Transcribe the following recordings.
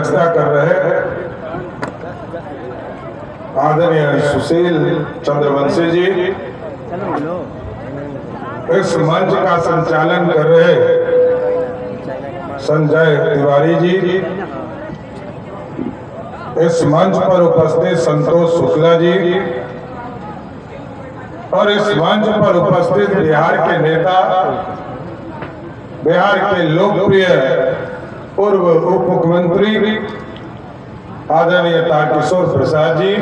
अध्यक्षता कर रहे आदरणीय सुशील चंद्रवंशी जी, इस मंच का संचालन कर रहे संजय तिवारी जी, इस मंच पर उपस्थित संतोष शुक्ला जी और इस मंच पर उपस्थित बिहार के नेता, बिहार के लोकप्रिय पूर्व उप मुख्यमंत्री आदरणीय तारकिशोर प्रसाद जी,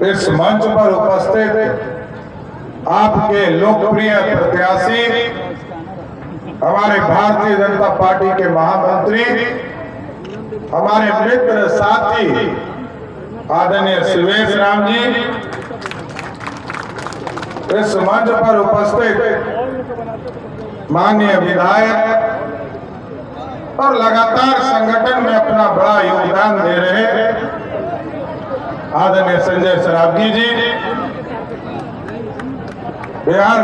इस मंच पर उपस्थित आपके लोकप्रिय प्रत्याशी, हमारे भारतीय जनता पार्टी के महामंत्री, हमारे मित्र साथी आदरणीय शिवेश राम जी, इस मंच पर उपस्थित माननीय विधायक और लगातार संगठन में अपना बड़ा योगदान दे रहे आदरणीय संजय सरावगी जी, बिहार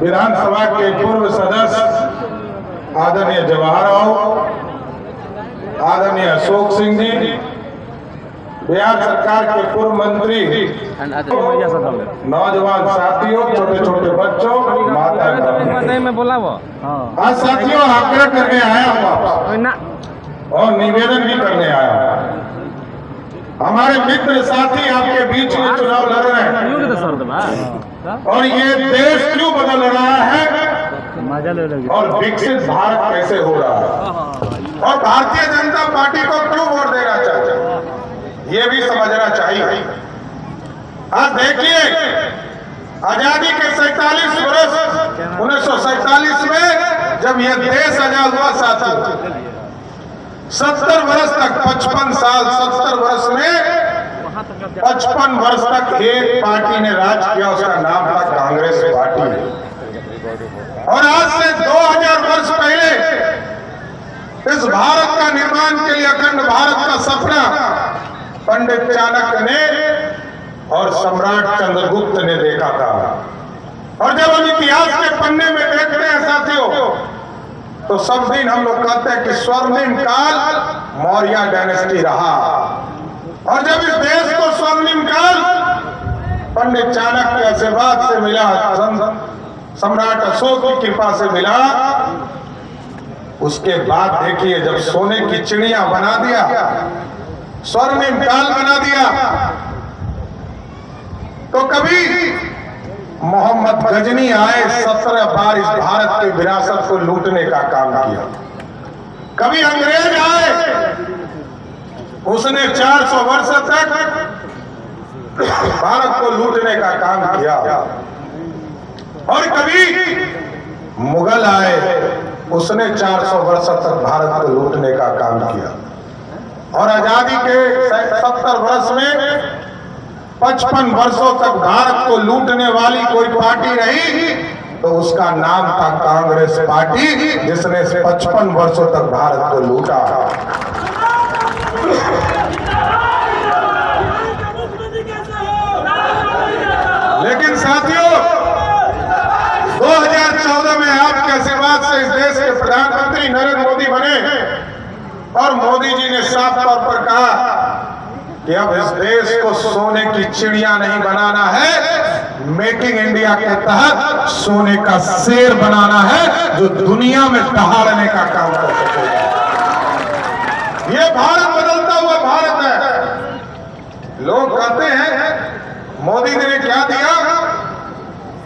विधानसभा के पूर्व सदस्य आदरणीय जवाहर राव, आदरणीय अशोक सिंह जी, बिहार सरकार के पूर्व मंत्री, नौजवान साथियों, छोटे छोटे बच्चों, माता में बोला वो आज साथियों आग्रह करने आया हूँ आपसे और निवेदन भी करने आया हूँ। हमारे मित्र साथी आपके बीच में चुनाव लड़ रहे हैं और ये देश क्यों बदल रहा है और विकसित भारत कैसे हो रहा है और भारतीय जनता पार्टी को क्यों वोट देना चाहिए, ये भी समझना चाहिए। आज देखिए, आजादी के 47 वर्ष 1947 में जब यह देश आजाद हुआ साथी, 70 वर्ष तक 55 साल 70 वर्ष में 55 वर्ष तक एक पार्टी ने राज किया, उसका नाम था कांग्रेस पार्टी। और आज से 2000 वर्ष पहले इस भारत का निर्माण के लिए, अखंड भारत का सपना पंडित चाणक्य ने और सम्राट चंद्रगुप्त ने देखा था। और जब हम इतिहास के पन्ने में देखते हैं साथियों, तो सब दिन हम लोग कहते हैं कि स्वर्णिम काल मौर्य डायनेस्टी रहा। और जब इस देश को स्वर्णिम काल पंडित चाणक्य के आशीर्वाद से मिला, सम्राट अशोक की कृपा से मिला, उसके बाद देखिए जब सोने की चिड़िया बना दिया, स्वर्णिम काल बना दिया, तो कभी मोहम्मद गजनी आए, 17 बार इस भारत के विरासत को लूटने का काम किया। कभी अंग्रेज आए, उसने 400 वर्ष तक भारत को लूटने का काम किया। और कभी मुगल आए, उसने 400 वर्ष तक भारत को लूटने का काम किया। और आजादी के 70 वर्ष में 55 वर्षों तक भारत को लूटने वाली कोई पार्टी रही तो उसका नाम था कांग्रेस पार्टी, जिसने 55 वर्षों तक भारत को लूटा। लेकिन साथियों, 2014 में आपके आशीर्वाद से इस देश के प्रधानमंत्री नरेंद्र मोदी बने और मोदी जी ने साफ तौर पर कहा कि अब इस देश को सोने की चिड़िया नहीं बनाना है, मेकिंग इंडिया के तहत सोने का शेर बनाना है जो दुनिया में दहाड़ने का काम कर सके। ये भारत बदलता हुआ भारत है। लोग कहते हैं मोदी जी ने क्या दिया,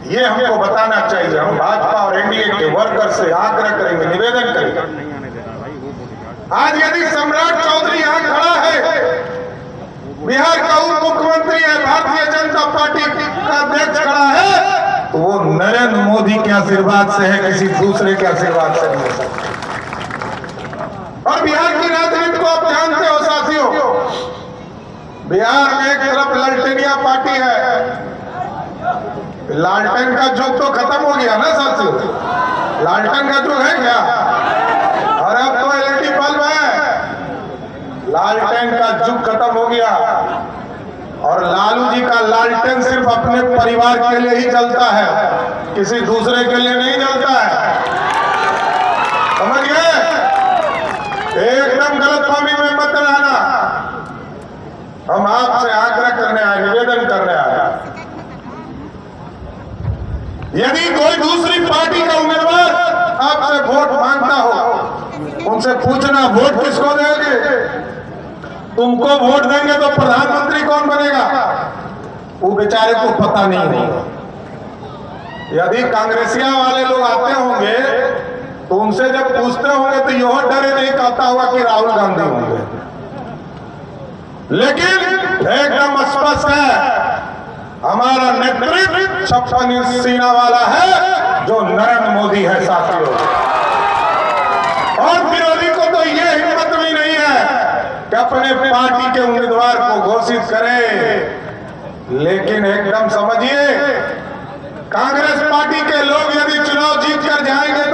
ये हमको बताना चाहिए। हम भाजपा और एनडीए के वर्कर से आग्रह करेंगे, निवेदन करेंगे। आज यदि सम्राट चौधरी यहां खड़ा है, बिहार का उप मुख्यमंत्री है, भारतीय जनता पार्टी का अध्यक्ष खड़ा है, तो वो नरेंद्र मोदी के आशीर्वाद से है, किसी दूसरे के आशीर्वाद से नहीं हो सकता। और बिहार की राजनीति को आप जानते हो साथियों, बिहार में एक तरफ ललटेनिया पार्टी है, लालटेन का युग तो खत्म हो गया ना साथियों, लालटेन का युग है क्या? और अब तो एलईडी बल्ब है, लालटेन का युग खत्म हो गया। और लालू जी का लालटेन सिर्फ अपने परिवार के लिए ही जलता है, किसी दूसरे के लिए नहीं जलता है, समझ गए? एकदम गलतफहमी में मत रहना। हम आपसे आग्रह करने आए, निवेदन करने आए, यदि कोई दूसरी पार्टी का उम्मीदवार आपसे वोट मांगता हो, उनसे पूछना वोट किसको देंगे? तुमको वोट देंगे तो प्रधानमंत्री कौन बनेगा? वो बेचारे को पता नहीं होगा। यदि कांग्रेसिया वाले लोग आते होंगे तो उनसे जब पूछते होंगे तो यह डरे नहीं कहता होगा कि राहुल गांधी होंगे। लेकिन एकदम स्पष्ट है, हमारा नेतृत्व 56 इंच सीना वाला है जो नरेंद्र मोदी है साथियों। और विरोधी को तो यह हिम्मत भी नहीं है कि अपने पार्टी के उम्मीदवार को घोषित करे। लेकिन एकदम समझिए, कांग्रेस पार्टी के लोग यदि चुनाव जीत कर जाएंगे